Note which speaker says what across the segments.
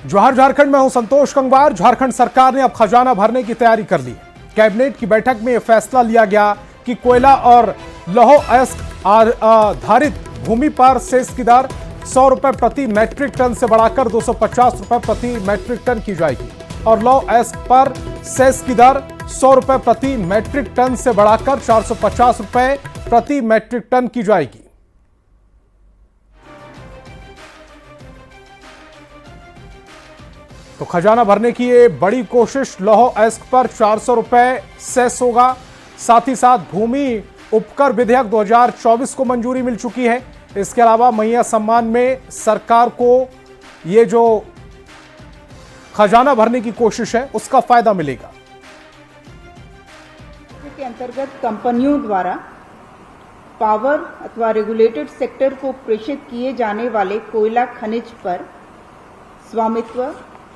Speaker 1: जवाहर झारखंड में हूं संतोष गंगवार। झारखंड सरकार ने अब खजाना भरने की तैयारी कर ली। कैबिनेट की बैठक में यह फैसला लिया गया कि कोयला और लौह अयस्क आधारित भूमि पर सेस की दर 100 रुपए प्रति मैट्रिक टन से बढ़ाकर 250 रुपए प्रति मैट्रिक टन की जाएगी और लौह अयस्क पर सेस की दर 100 रुपए प्रति मैट्रिक टन से बढ़ाकर 450 रुपए प्रति मैट्रिक टन की जाएगी। तो खजाना भरने की ये बड़ी कोशिश। लौह अयस्क पर 400 रुपए सेस होगा। साथ ही साथ भूमि उपकर विधेयक 2024 को मंजूरी मिल चुकी है। इसके अलावा मैया सम्मान में सरकार को ये जो खजाना भरने की कोशिश है उसका फायदा मिलेगा।
Speaker 2: के अंतर्गत कंपनियों द्वारा पावर अथवा रेगुलेटेड सेक्टर को प्रेषित किए जाने वाले कोयला खनिज पर स्वामित्व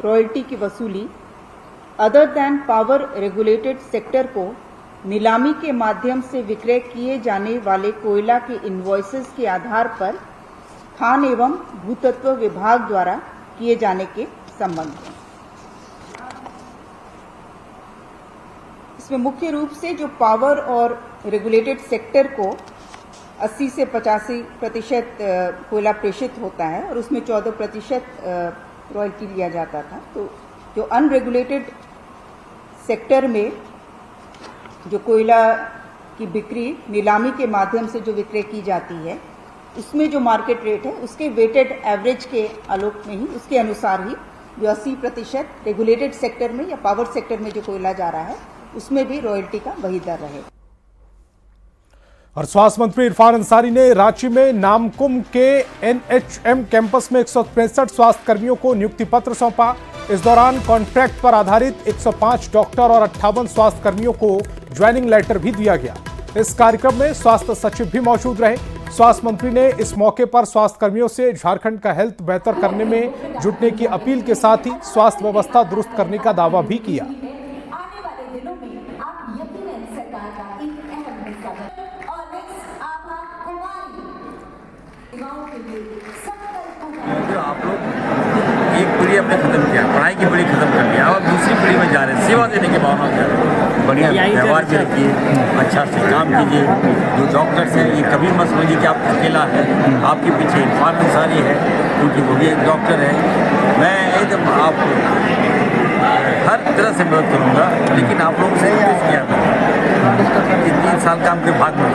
Speaker 2: रॉयल्टी की वसूली other than power regulated sector को नीलामी के माध्यम से विक्रय किए जाने वाले कोयला के इनवॉइसेस के आधार पर खान एवं भूतत्व विभाग द्वारा किए जाने के संबंध में। इसमें मुख्य रूप से जो पावर और रेगुलेटेड सेक्टर को 80 से 85% कोयला प्रेषित होता है और उसमें 14% रॉयल्टी लिया जाता था। तो जो अनरेगुलेटेड सेक्टर में जो कोयला की बिक्री नीलामी के माध्यम से जो विक्रय की जाती है उसमें जो मार्केट रेट है उसके वेटेड एवरेज के आलोक में ही उसके अनुसार ही जो 80% रेगुलेटेड सेक्टर में या पावर सेक्टर में जो कोयला जा रहा है उसमें भी रॉयल्टी का वही दर रहेगा।
Speaker 1: और स्वास्थ्य मंत्री इरफान अंसारी ने रांची में नामकुम के एनएचएम कैंपस में 165 स्वास्थ्य कर्मियों को नियुक्ति पत्र सौंपा। इस दौरान कॉन्ट्रैक्ट पर आधारित 105 डॉक्टर और 58 स्वास्थ्य कर्मियों को ज्वाइनिंग लेटर भी दिया गया। इस कार्यक्रम में स्वास्थ्य सचिव भी मौजूद रहे। स्वास्थ्य मंत्री ने इस मौके पर स्वास्थ्य कर्मियों से झारखंड का हेल्थ बेहतर करने में जुटने की अपील के साथ ही स्वास्थ्य व्यवस्था दुरुस्त करने का दावा भी किया।
Speaker 3: आप लोग एक पीढ़ी अपने खत्म किया, पढ़ाई की पीढ़ी खत्म कर लिया और दूसरी पीढ़ी में जा रहे हैं, सेवा देने की भावना से बढ़िया व्यवहार भी रखिए, अच्छा से काम कीजिए। जो डॉक्टर्स हैं ये कभी मत समझिए कि आप अकेला है, आपके पीछे इरफान अंसारी है क्योंकि वो भी एक डॉक्टर है। मैं एकदम आपको हर तरह से मदद करूँगा, लेकिन आप लोगों से किया कि 3 साल का आपके भाग में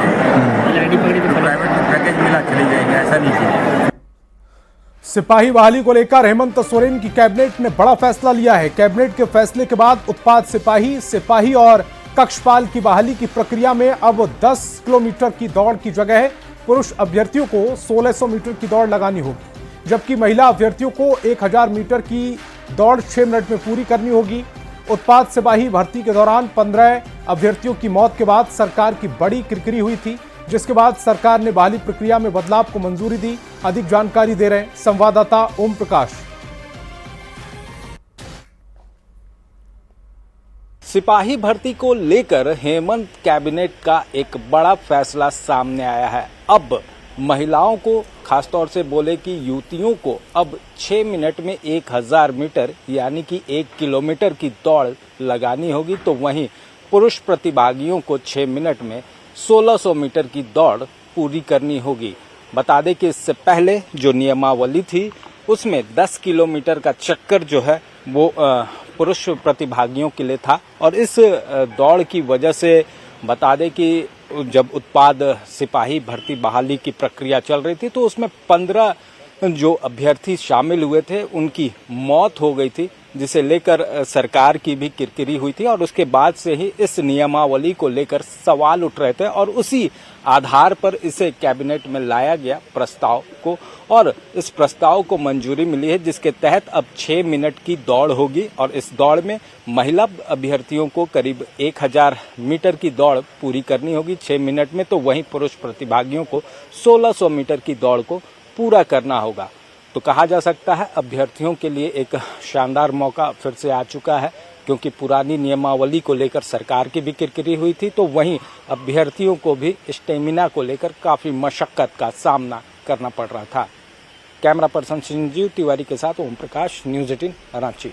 Speaker 3: प्राइवेट में पैकेज मिला चले जाएंगे, ऐसा नहीं किया।
Speaker 1: सिपाही बहाली को लेकर हेमंत सोरेन की कैबिनेट ने बड़ा फैसला लिया है। कैबिनेट के फैसले के बाद उत्पाद सिपाही और कक्षपाल की बहाली की प्रक्रिया में अब 10 किलोमीटर की दौड़ की जगह पुरुष अभ्यर्थियों को 1600 मीटर की दौड़ लगानी होगी, जबकि महिला अभ्यर्थियों को 1000 मीटर की दौड़ 6 मिनट में पूरी करनी होगी। उत्पाद सिपाही भर्ती के दौरान 15 अभ्यर्थियों की मौत के बाद सरकार की बड़ी किरकिरी हुई थी, जिसके बाद सरकार ने बहाली प्रक्रिया में बदलाव को मंजूरी दी। अधिक जानकारी दे रहे हैं संवाददाता ओम प्रकाश।
Speaker 4: सिपाही भर्ती को लेकर हेमंत कैबिनेट का एक बड़ा फैसला सामने आया है। अब महिलाओं को, खासतौर से बोले कि युवतियों को अब 6 मिनट में 1000 मीटर यानी कि 1 किलोमीटर की दौड़ लगानी होगी, तो वहीं पुरुष प्रतिभागियों को 6 मिनट में 1600 मीटर की दौड़ पूरी करनी होगी। बता दें कि इससे पहले जो नियमावली थी उसमें 10 किलोमीटर का चक्कर जो है वो पुरुष प्रतिभागियों के लिए था और इस दौड़ की वजह से बता दें कि जब उत्पाद सिपाही भर्ती बहाली की प्रक्रिया चल रही थी तो उसमें 15 जो अभ्यर्थी शामिल हुए थे उनकी मौत हो गई थी, जिसे लेकर सरकार की भी किरकिरी हुई थी और उसके बाद से ही इस नियमावली को लेकर सवाल उठ रहे थे और उसी आधार पर इसे कैबिनेट में लाया गया प्रस्ताव को और इस प्रस्ताव को मंजूरी मिली है, जिसके तहत अब 6 मिनट की दौड़ होगी और इस दौड़ में महिला अभ्यर्थियों को करीब 1000 मीटर की दौड़ पूरी करनी होगी 6 मिनट में, तो वहीं पुरुष प्रतिभागियों को 1600 मीटर की दौड़ को पूरा करना होगा। तो कहा जा सकता है अभ्यर्थियों के लिए एक शानदार मौका फिर से आ चुका है, क्योंकि पुरानी नियमावली को लेकर सरकार की भी किरकिरी हुई थी, तो वहीं अभ्यर्थियों को भी स्टेमिना को लेकर काफी मशक्कत का सामना करना पड़ रहा था। कैमरा पर्सन संजीव तिवारी के साथ ओम प्रकाश, न्यूज 18 रांची।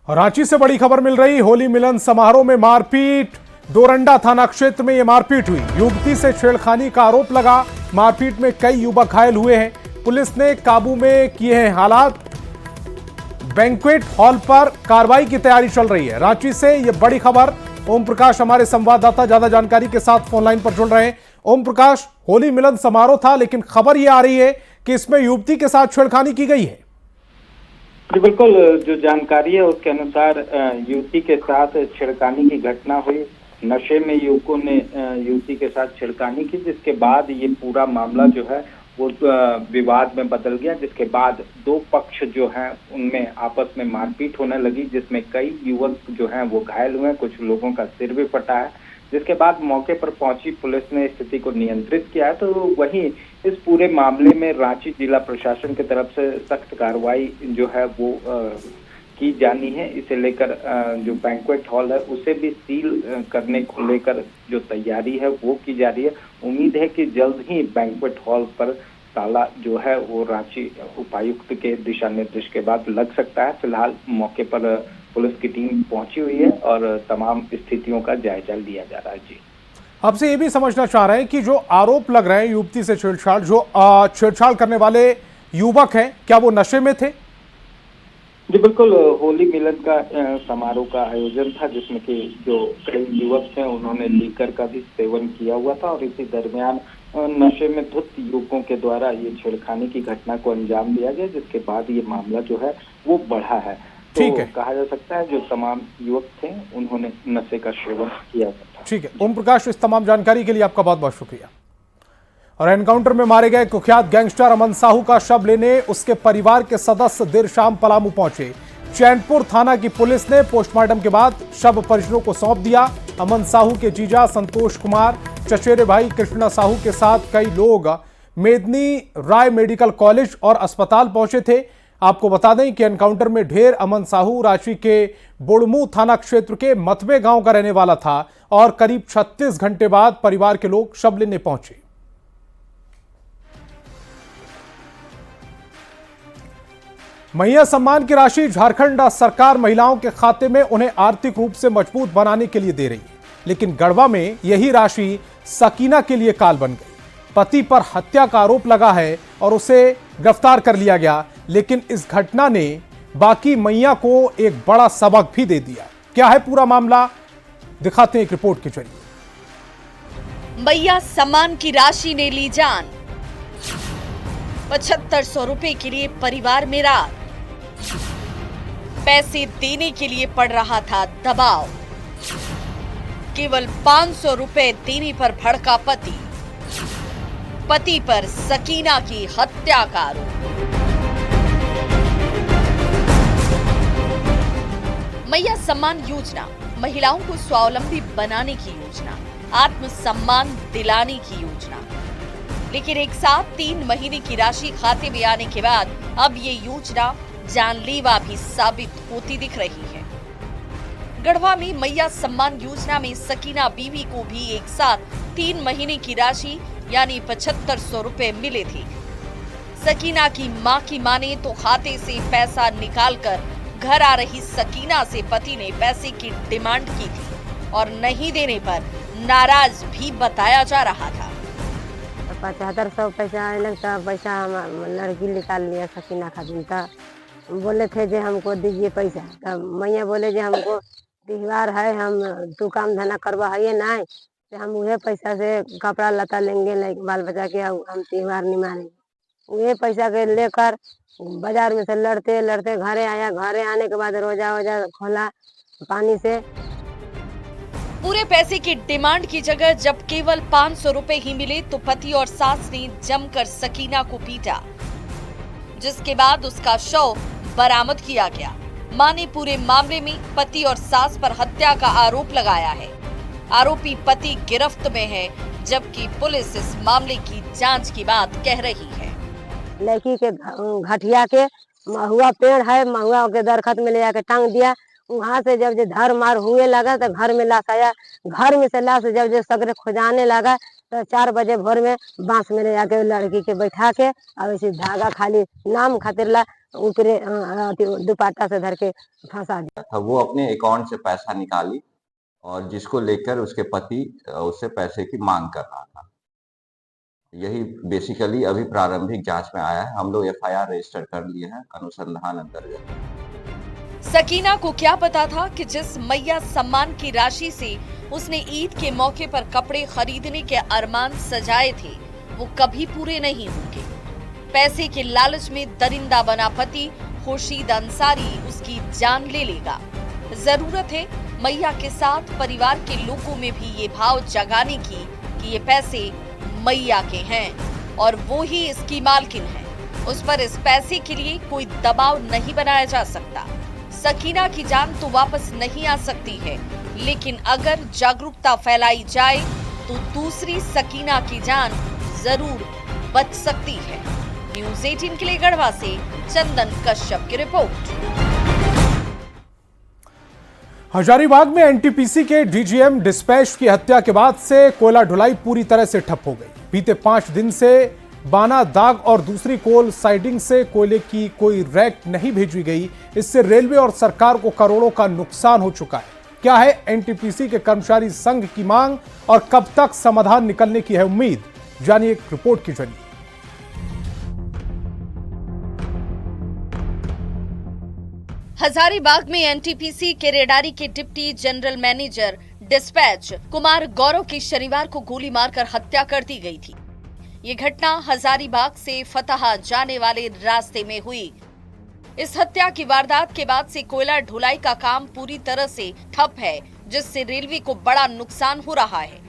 Speaker 1: रांची से बड़ी खबर मिल रही, होली मिलन समारोह में मारपीट। डोरंडा थाना क्षेत्र में यह मारपीट हुई, युवती से छेड़खानी का आरोप लगा। मारपीट में कई युवक घायल हुए हैं, पुलिस ने काबू में किए हैं हालात। बैंक्वेट हॉल पर कार्रवाई की तैयारी चल रही है। रांची से यह बड़ी खबर। ओम प्रकाश हमारे संवाददाता ज्यादा जानकारी के साथ फोन लाइन पर जुड़ रहे हैं। ओम प्रकाश, होली मिलन समारोह था, लेकिन खबर यह आ रही है कि इसमें युवती के साथ छेड़खानी की गई है।
Speaker 5: जी बिल्कुल, जो जानकारी है उसके अनुसार युवती के साथ छेड़खानी की घटना हुई। नशे में युवकों ने युवती के साथ छेड़खानी की, जिसके बाद ये पूरा मामला जो है वो विवाद में बदल गया, जिसके बाद दो पक्ष जो हैं उनमें आपस में मारपीट होने लगी, जिसमें कई युवक जो हैं वो घायल हुए, कुछ लोगों का सिर भी फटा है। जिसके बाद मौके पर पहुंची पुलिस ने स्थिति को नियंत्रित किया है। तो वहीं इस पूरे मामले में रांची जिला प्रशासन की तरफ से सख्त कार्रवाई जो है वो की जानी है। इसे लेकर जो बैंक्वेट हॉल है उसे भी सील करने को लेकर जो तैयारी है वो की जा रही है। उम्मीद है कि जल्द ही बैंक्वेट हॉल पर ताला जो है वो रांची उपायुक्त के दिशा निर्देश के बाद लग सकता है। फिलहाल मौके पर पुलिस की टीम पहुंची हुई है और तमाम स्थितियों का जायजा लिया जा रहा है। जी,
Speaker 1: आपसे ये भी समझना चाह रहे हैं कि जो आरोप लग रहे हैं युवती से छेड़छाड़, जो छेड़छाड़ करने वाले युवक हैं, क्या वो नशे में थे?
Speaker 5: जी बिल्कुल, होली मिलन का समारोह का आयोजन था, जिसमें कि जो कई युवक थे उन्होंने लीकर का भी सेवन किया हुआ था और इसी दरमियान नशे में धुत युवकों के द्वारा ये छेड़खानी की घटना को अंजाम दिया गया, जिसके बाद ये मामला जो है वो बढ़ा है।
Speaker 1: ठीक
Speaker 5: तो
Speaker 1: है,
Speaker 5: कहा जा सकता है जो तमाम युवक थे उन्होंने नशे का सेवन किया हुआ था।
Speaker 1: ठीक है ओम प्रकाश, इस तमाम जानकारी के लिए आपका बहुत बहुत शुक्रिया। और एनकाउंटर में मारे गए कुख्यात गैंगस्टर अमन साहू का शव लेने उसके परिवार के सदस्य देर शाम पलामू पहुंचे। चैनपुर थाना की पुलिस ने पोस्टमार्टम के बाद शव परिजनों को सौंप दिया। अमन साहू के जीजा संतोष कुमार, चचेरे भाई कृष्णा साहू के साथ कई लोग मेदनी राय मेडिकल कॉलेज और अस्पताल पहुंचे थे। आपको बता दें कि एनकाउंटर में ढेर अमन साहू रांची के बुड़मू थाना क्षेत्र के मतवे गांव का रहने वाला था और करीब 36 घंटे बाद परिवार के लोग शव लेने पहुंचे। मैया सम्मान की राशि झारखंड सरकार महिलाओं के खाते में उन्हें आर्थिक रूप से मजबूत बनाने के लिए दे रही है, लेकिन गढ़वा में यही राशि सकीना के लिए काल बन गई। पति पर हत्या का आरोप लगा है और उसे गिरफ्तार कर लिया गया, लेकिन इस घटना ने बाकी मैया को एक बड़ा सबक भी दे दिया। क्या है पूरा मामला, दिखाते हैं एक रिपोर्ट के जरिए।
Speaker 6: मैया सम्मान की राशि ने ली जान, 7500 रुपए के लिए परिवार में रात, पैसे देने के लिए पड़ रहा था दबाव, केवल 500 रुपए देने पर भड़का पति, पति पर सकीना की हत्या का आरोप। मैया सम्मान योजना महिलाओं को स्वावलंबी बनाने की योजना, आत्मसम्मान दिलाने की योजना, लेकिन एक साथ 3 महीने की राशि खाते में आने के बाद अब ये योजना जानलेवा भी साबित होती दिख रही है। गढ़वा में मैया सम्मान योजना में सकीना बीवी को भी एक साथ 3 महीने की राशि यानी 7500 रुपए मिले थे। सकीना की मां की माने तो खाते से पैसा निकालकर घर आ रही सकीना से पति ने पैसे की डिमांड की थी और नहीं देने पर नाराज भी बताया जा रहा था।
Speaker 7: 7500 पैसा आने लगता, पैसा हम लड़की निकाल लिया सकीना खातिर। तो बोले थे जे हमको दीजिए पैसा, तब मैया बोले जे हमको त्योहार है, हम तू काम धंधा करवा है ना, तो हम उहे पैसा से कपड़ा लता लेंगे, बाल बच्चा के हम त्योहार निमानेंगे। उहे पैसा के लेकर बाजार में से लड़ते लड़ते घरे आया। घरे आने के बाद रोजा वोजा खोला पानी से।
Speaker 6: पूरे पैसे की डिमांड की जगह जब केवल 500 रुपए ही मिले तो पति और सास ने जमकर सकीना को पीटा, जिसके बाद उसका शव बरामद किया गया। मां ने पूरे मामले में पति और सास पर हत्या का आरोप लगाया है। आरोपी पति गिरफ्त में है, जबकि पुलिस इस मामले की जांच की बात कह रही है।
Speaker 7: लड़की के घटिया के महुआ पेड़ है, महुआ के दरखत में ले जाके टांग दिया। वहां से जब धर मार हुए लगा तो घर में लाश आया। घर में से लाश जब सगरे खोजाने लगा तो 4 बजे भोर में बांस में ले जाके लड़की के बैठा के और ऐसे धागा खाली नाम खातिर ला ऊपरे दुपट्टा से धर के फंसा दिया।
Speaker 8: वो अपने अकाउंट से पैसा निकाली और जिसको लेकर उसके पति उससे पैसे की मांग कर रहा था। यही बेसिकली अभी प्रारंभिक जांच में आया है। हम लोग FIR रजिस्टर कर लिए हैं अनुसंधान अंतर्गत।
Speaker 6: सकीना को क्या पता था कि जिस मैया सम्मान की राशि से उसने ईद के मौके पर कपड़े खरीदने के अरमान सजाए थे वो कभी पूरे नहीं होंगे। पैसे के लालच में दरिंदा बना पति खुर्शीद अंसारी उसकी जान ले लेगा। जरूरत है मैया के साथ परिवार के लोगों में भी ये भाव जगाने की कि ये पैसे मैया के हैं और वो ही इसकी मालकिन है। उस पर इस पैसे के लिए कोई दबाव नहीं बनाया जा सकता। सकीना की जान तो वापस नहीं आ सकती है, लेकिन अगर जागरूकता फैलाई जाए तो दूसरी सकीना की जान जरूर बच सकती है। न्यूज़ 18 के लिए गढ़वा से चंदन कश्यप की रिपोर्ट।
Speaker 1: हजारीबाग में NTPC के DGM डिस्पैच की हत्या के बाद से कोयला ढुलाई पूरी तरह से ठप हो गई। बीते 5 दिन से बाना दाग और दूसरी कोल साइडिंग से कोयले की कोई रैक नहीं भेजी गई। इससे रेलवे और सरकार को करोड़ों का नुकसान हो चुका है। क्या है NTPC के कर्मचारी संघ की मांग और कब तक समाधान निकलने की है उम्मीद, जानिए एक रिपोर्ट के जरिए।
Speaker 6: हजारीबाग में NTPC केरेडारी के डिप्टी जनरल मैनेजर डिस्पैच कुमार गौरव की शनिवार को गोली मारकर हत्या कर दी गई थी। ये घटना हजारीबाग से फतहा जाने वाले रास्ते में हुई। इस हत्या की वारदात के बाद से कोयला ढुलाई का काम पूरी तरह से ठप है, जिससे रेलवे को बड़ा नुकसान हो रहा है,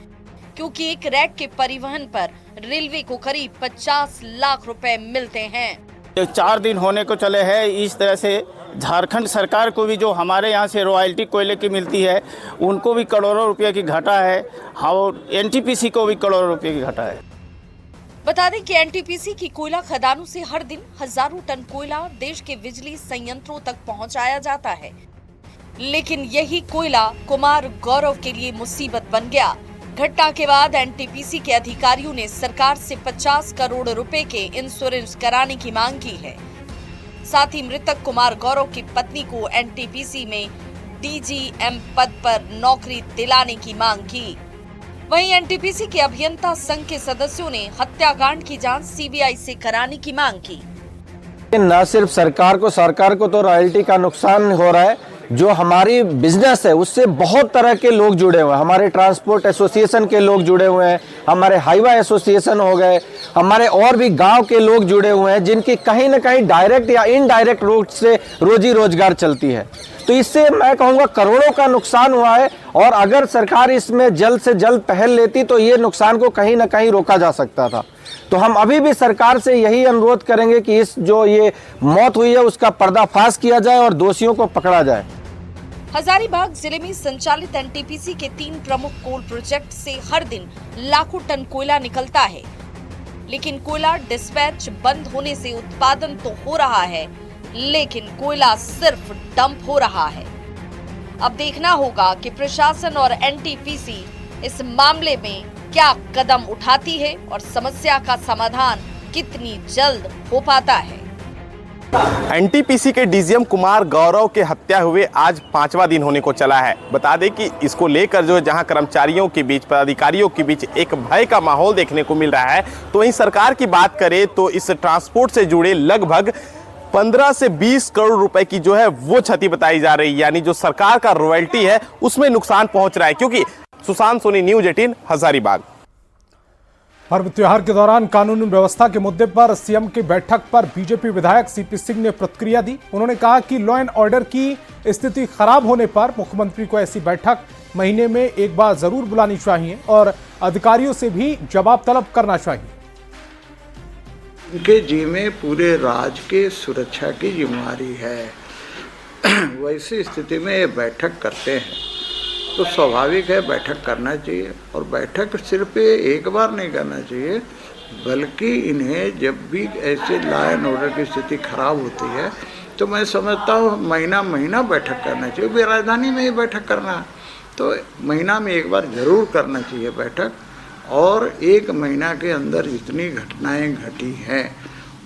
Speaker 6: क्योंकि एक रैक के परिवहन पर रेलवे को करीब 50 लाख रुपए मिलते हैं।
Speaker 9: 4 दिन होने को चले हैं। इस तरह से झारखंड सरकार को भी जो हमारे यहाँ से रॉयल्टी कोयले की मिलती है उनको भी करोड़ों रुपए की घाटा है और NTPC को भी करोड़ों रुपए की घाटा है।
Speaker 6: बता दें कि NTPC की कोयला खदानों से हर दिन हजारों टन कोयला देश के बिजली संयंत्रों तक पहुंचाया जाता है, लेकिन यही कोयला कुमार गौरव के लिए मुसीबत बन गया। घटना के बाद NTPC के अधिकारियों ने सरकार से 50 करोड़ रुपए के इंश्योरेंस कराने की मांग की है। साथ ही मृतक कुमार गौरव की पत्नी को NTPC में DGM पद पर नौकरी दिलाने की मांग की। वहीं NTPC के अभियंता संघ के सदस्यों ने हत्याकांड की जांच CBI से कराने की मांग की।
Speaker 10: न सिर्फ सरकार को तो रॉयल्टी का नुकसान हो रहा है, जो हमारी बिजनेस है उससे बहुत तरह के लोग जुड़े हुए हैं। हमारे ट्रांसपोर्ट एसोसिएशन के लोग जुड़े हुए हैं, हमारे हाईवे एसोसिएशन हो गए, हमारे और भी गांव के लोग जुड़े हुए हैं, जिनकी कहीं ना कहीं डायरेक्ट या इनडायरेक्ट रूट से रोजी रोजगार चलती है। तो इससे मैं कहूँगा करोड़ों का नुकसान हुआ है और अगर सरकार इसमें जल्द से जल्द पहल लेती तो ये नुकसान को कहीं ना कहीं रोका जा सकता था। तो हम अभी भी सरकार से यही अनुरोध करेंगे कि इस जो ये मौत हुई है उसका पर्दाफाश किया जाए और दोषियों को पकड़ा जाए।
Speaker 6: हजारीबाग जिले में संचालित NTPC के 3 प्रमुख कोल प्रोजेक्ट से हर दिन लाखों टन कोयला निकलता है, लेकिन कोयला डिस्पैच बंद होने से उत्पादन तो हो रहा है, लेकिन कोयला सिर्फ डंप हो रहा है। अब देखना होगा कि प्रशासन और NTPC इस मामले में क्या कदम उठाती है और समस्या का समाधान कितनी जल्द हो पाता है।
Speaker 11: NTPC के DGM कुमार गौरव के हत्या हुए आज 5वां दिन होने को चला है। बता दें कि इसको लेकर जो है जहां कर्मचारियों के बीच, पदाधिकारियों के बीच एक भय का माहौल देखने को मिल रहा है, तो वहीं सरकार की बात करें तो इस ट्रांसपोर्ट से जुड़े लगभग 15 से 20 करोड़ रुपए की जो है वो क्षति बताई जा रही है, यानी जो सरकार का रॉयल्टी है उसमें नुकसान पहुंच रहा है। क्योंकि सुशांत सोनी, न्यूज़ 18 हजारीबाग।
Speaker 1: पर्व त्योहार के दौरान कानून व्यवस्था के मुद्दे पर सीएम की बैठक पर बीजेपी विधायक CP सिंह ने प्रतिक्रिया दी। उन्होंने कहा कि लॉ एंड ऑर्डर की स्थिति खराब होने पर मुख्यमंत्री को ऐसी बैठक महीने में एक बार जरूर बुलानी चाहिए और अधिकारियों से भी जवाब तलब करना चाहिए।
Speaker 12: उनके जिम्मे पूरे राज्य के सुरक्षा की जिम्मेदारी है। वैसी स्थिति में ये बैठक करते हैं तो स्वाभाविक है बैठक करना चाहिए, और बैठक सिर्फ एक बार नहीं करना चाहिए, बल्कि इन्हें जब भी ऐसे लॉ एंड ऑर्डर की स्थिति खराब होती है तो मैं समझता हूँ महीना महीना बैठक करना चाहिए। राजधानी में ही बैठक करना है तो महीना में एक बार ज़रूर करना चाहिए बैठक, और 1 महीना के अंदर जितनी घटनाएं घटी हैं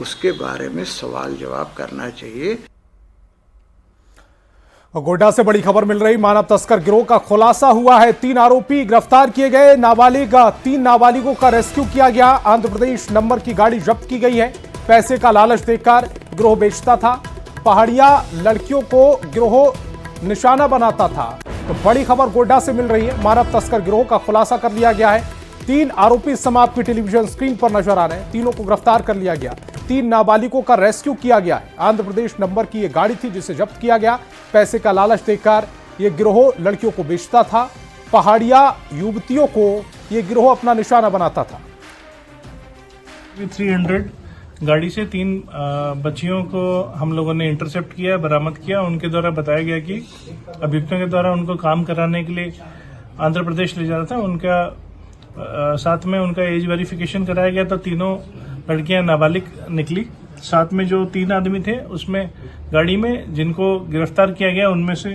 Speaker 12: उसके बारे में सवाल जवाब करना चाहिए।
Speaker 1: गोड्डा से बड़ी खबर मिल रही, मानव तस्कर गिरोह का खुलासा हुआ है। 3 आरोपी गिरफ्तार किए गए। 3 नाबालिगों का रेस्क्यू किया गया। आंध्र प्रदेश नंबर की गाड़ी जब्त की गई है। पैसे का लालच देकर गिरोह बेचता था। पहाड़िया लड़कियों को गिरोह निशाना बनाता था। तो बड़ी खबर गोड्डा से मिल रही है, मानव तस्कर गिरोह का खुलासा कर लिया गया है। 3 आरोपी इस समय आपकी टेलीविजन स्क्रीन पर नजर आ रहे हैं। तीनों को गिरफ्तार कर लिया गया। 3 नाबालिगों का रेस्क्यू किया गया है। आंध्र प्रदेश नंबर की यह गाड़ी थी जिसे जब्त किया गया। पैसे का लालच देकर यह गिरोह लड़कियों को बेचता था। पहाड़िया युवतियों को यह गिरोह अपना निशाना बनाता था।
Speaker 13: 300 गाड़ी से 3 बच्चियों को हम लोगों ने इंटरसेप्ट किया, बरामद किया। उनके द्वारा बताया गया कि अभियुक्तों के द्वारा उनको काम कराने के लिए आंध्र प्रदेश ले जाना था। उनका साथ में उनका एज वेरिफिकेशन कराया गया तो तीनों लड़कियां नाबालिग निकली। साथ में जो 3 आदमी थे उसमें गाड़ी में जिनको गिरफ्तार किया गया उनमें से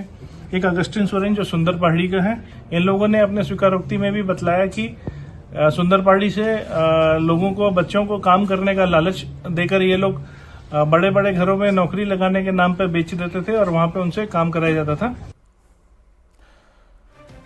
Speaker 13: एक अगस्टिन सोरेन जो सुंदर पहाड़ी का है। इन लोगों ने अपने स्वीकारोक्ति में भी बतलाया कि सुंदर पहाड़ी से लोगों को, बच्चों को काम करने का लालच देकर ये लोग बड़े बड़े घरों में नौकरी लगाने के नाम पर बेच देते थे और वहां पे उनसे काम कराया जाता था।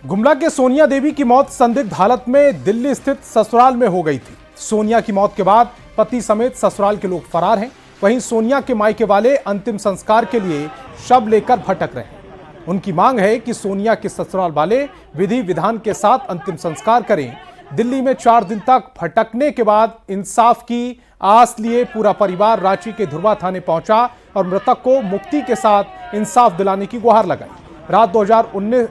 Speaker 1: गुमला के सोनिया देवी की मौत संदिग्ध हालत में दिल्ली स्थित ससुराल में हो गई थी। सोनिया की मौत के बाद पति समेत ससुराल के लोग फरार हैं। वहीं सोनिया के मायके वाले अंतिम संस्कार के लिए शव लेकर भटक रहे हैं। उनकी मांग है कि सोनिया के ससुराल वाले विधि विधान के साथ अंतिम संस्कार करें। दिल्ली में 4 दिन तक भटकने के बाद इंसाफ की आस लिए पूरा परिवार रांची के धुर्वा थाने पहुंचा और मृतक को मुक्ति के साथ इंसाफ दिलाने की गुहार लगाई।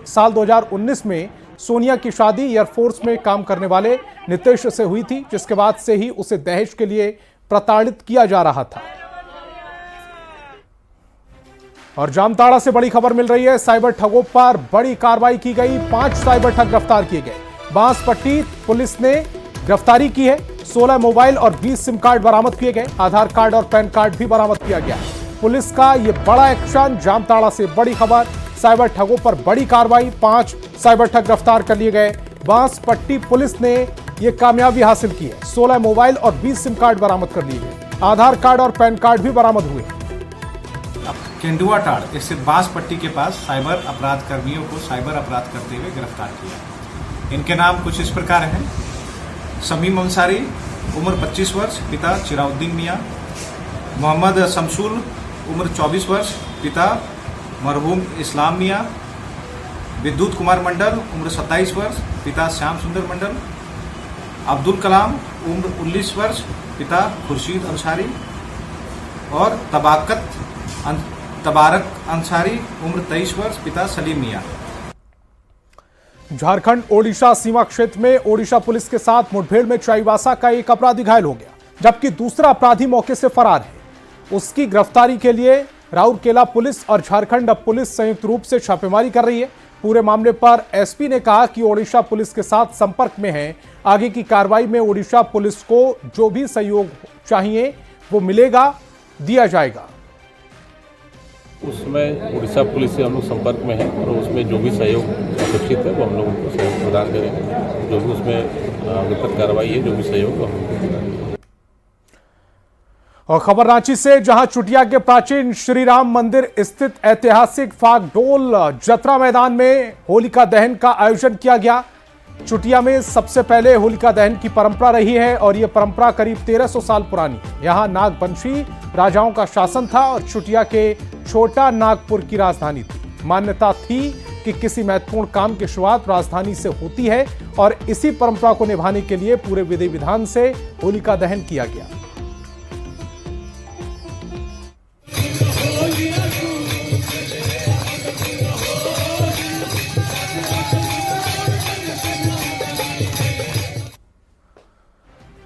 Speaker 1: साल 2019 में सोनिया की शादी एयरफोर्स में काम करने वाले नितेश से हुई थी, जिसके बाद से ही उसे दहेज के लिए प्रताड़ित किया जा रहा था। और जामताड़ा से बड़ी खबर मिल रही है, साइबर ठगों पर बड़ी कार्रवाई की गई। 5 साइबर ठग गिरफ्तार किए गए। बांसपट्टी पुलिस ने गिरफ्तारी की है। 16 मोबाइल और 20 सिम कार्ड बरामद किए गए। आधार कार्ड और पैन कार्ड भी बरामद किया गया। पुलिस का यह बड़ा एक्शन। जामताड़ा से बड़ी खबर, साइबर ठगों पर बड़ी कार्रवाई। 5 साइबर ठग गिरफ्तार कर लिए गए। बांसपट्टी पुलिस ने यह कामयाबी हासिल की है। 16 मोबाइल और 20 सिम कार्ड बरामद कर लिए गए। आधार कार्ड और पैन कार्ड भी बरामद हुए।
Speaker 14: केंदुआ टाड़ स्थित बांसपट्टी के पास साइबर अपराध कर्मियों को साइबर अपराध करते हुए गिरफ्तार किया। इनके नाम कुछ इस प्रकार हैं: समीम अंसारी, उम्र 25 वर्ष, पिता चिराउद्दीन मियाँ। मोहम्मद शमसुल, उम्र 24 वर्ष, पिता मरहूम इस्लाम मियाँ। विद्युत कुमार मंडल, उम्र 27 वर्ष, पिता श्याम सुंदर मंडल। अब्दुल कलाम, उम्र 19 वर्ष, पिता खुर्शीद अंसारी। और तबारक अंसारी, उम्र 23 वर्ष, पिता सलीम मियाँ।
Speaker 1: झारखंड ओडिशा सीमा क्षेत्र में ओडिशा पुलिस के साथ मुठभेड़ में चाईबासा का एक अपराधी घायल हो गया, जबकि दूसरा अपराधी मौके से फरार है। उसकी गिरफ्तारी के लिए राउरकेला पुलिस और झारखंड पुलिस संयुक्त रूप से छापेमारी कर रही है। पूरे मामले पर एसपी ने कहा कि ओडिशा पुलिस के साथ संपर्क में है। आगे की कार्रवाई में ओडिशा पुलिस को जो भी सहयोग चाहिए वो मिलेगा, दिया जाएगा।
Speaker 15: उसमें उड़ीसा पुलिस से हम लोग संपर्क में हैं और उसमें जो भी सहयोग अपेक्षित है वो हम लोग उनको सहयोग प्रदान करेंगे। जो भी उसमें विपरीत कार्रवाई है, जो भी सहयोग हम लोग प्रदान करेंगे।
Speaker 1: और खबर रांची से, जहां चुटिया के प्राचीन श्री राम मंदिर स्थित ऐतिहासिक फागडोल जतरा मैदान में होलिका दहन का आयोजन किया गया। चुटिया में सबसे पहले होलिका दहन की परंपरा रही है और यह परंपरा करीब 1300 साल पुरानी है। यहाँ नागवंशी राजाओं का शासन था और चुटिया के छोटा नागपुर की राजधानी थी। मान्यता थी कि किसी महत्वपूर्ण काम की शुरुआत राजधानी से होती है और इसी परंपरा को निभाने के लिए पूरे विधि विधान से होलिका दहन किया गया।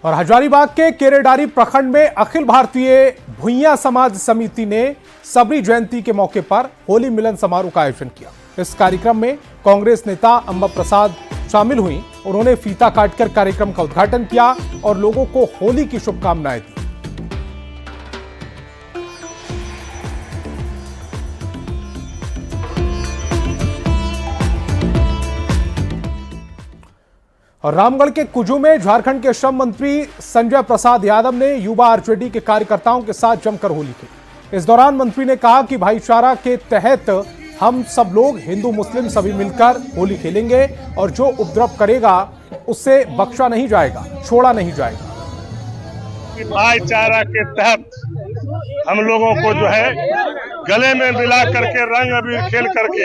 Speaker 1: और हजारीबाग के केरेडारी प्रखंड में अखिल भारतीय भुइयां समाज समिति ने सबरी जयंती के मौके पर होली मिलन समारोह का आयोजन किया। इस कार्यक्रम में कांग्रेस नेता अंबा प्रसाद शामिल हुई। उन्होंने फीता काटकर कार्यक्रम का उद्घाटन किया और लोगों को होली की शुभकामनाएं दी। और रामगढ़ के कुजू में झारखंड के श्रम मंत्री संजय प्रसाद यादव ने युवा आरजेडी के कार्यकर्ताओं के साथ जमकर होली खेली। इस दौरान मंत्री ने कहा कि भाईचारा के तहत हम सब लोग हिंदू मुस्लिम सभी मिलकर होली खेलेंगे और जो उपद्रव करेगा उससे बख्शा नहीं जाएगा, छोड़ा नहीं जाएगा।
Speaker 16: भाईचारा के तहत हम लोगों को जो है गले में मिला करके रंग अबीर खेल करके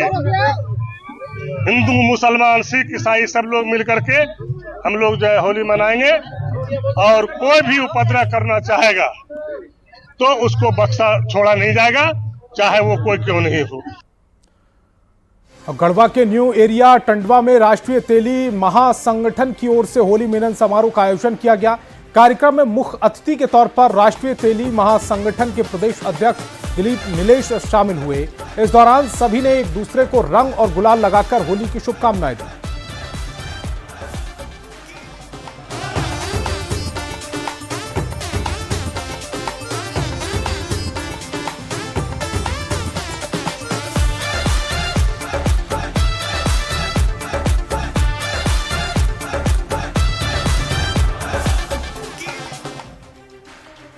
Speaker 16: हिंदू मुसलमान सिख ईसाई सब लोग मिल करके हम लोग जो है होली मनाएंगे और कोई भी उपद्रव करना चाहेगा तो उसको बख्शा छोड़ा नहीं जाएगा, चाहे वो कोई क्यों नहीं हो।
Speaker 1: गढ़वा के न्यू एरिया टंडवा में राष्ट्रीय तेली महासंगठन की ओर से होली मिलन समारोह का आयोजन किया गया। कार्यक्रम में मुख्य अतिथि के तौर पर राष्ट्रीय तेली महासंगठन के प्रदेश अध्यक्ष दिलीप नीलेश शामिल हुए। इस दौरान सभी ने एक दूसरे को रंग और गुलाल लगाकर होली की शुभकामनाएं दी।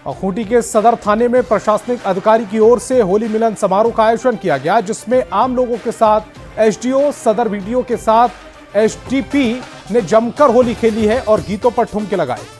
Speaker 1: और खूंटी के सदर थाने में प्रशासनिक अधिकारी की ओर से होली मिलन समारोह का आयोजन किया गया, जिसमें आम लोगों के साथ एसडीओ सदर वीडियो के साथ एसटीपी ने जमकर होली खेली है और गीतों पर ठुमके लगाए।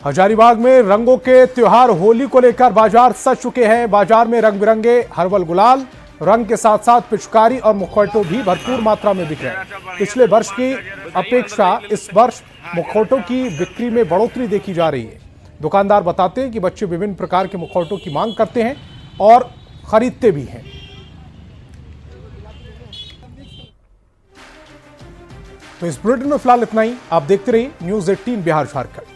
Speaker 1: हजारीबाग में रंगों के त्योहार होली को लेकर बाजार सज चुके हैं। बाजार में रंग बिरंगे हर्बल गुलाल, रंग के साथ साथ पिचकारी और मुखौटों भी भरपूर मात्रा में बिक रहे हैं। पिछले वर्ष की अपेक्षा इस वर्ष मुखौटों की बिक्री में बढ़ोतरी देखी जा रही है। दुकानदार बताते हैं कि बच्चे विभिन्न प्रकार के मुखौटों की मांग करते हैं और खरीदते भी हैं। तो इस बुलेटिन में फिलहाल इतना ही। आप देखते रहिए न्यूज़ 18 बिहार झारखंड।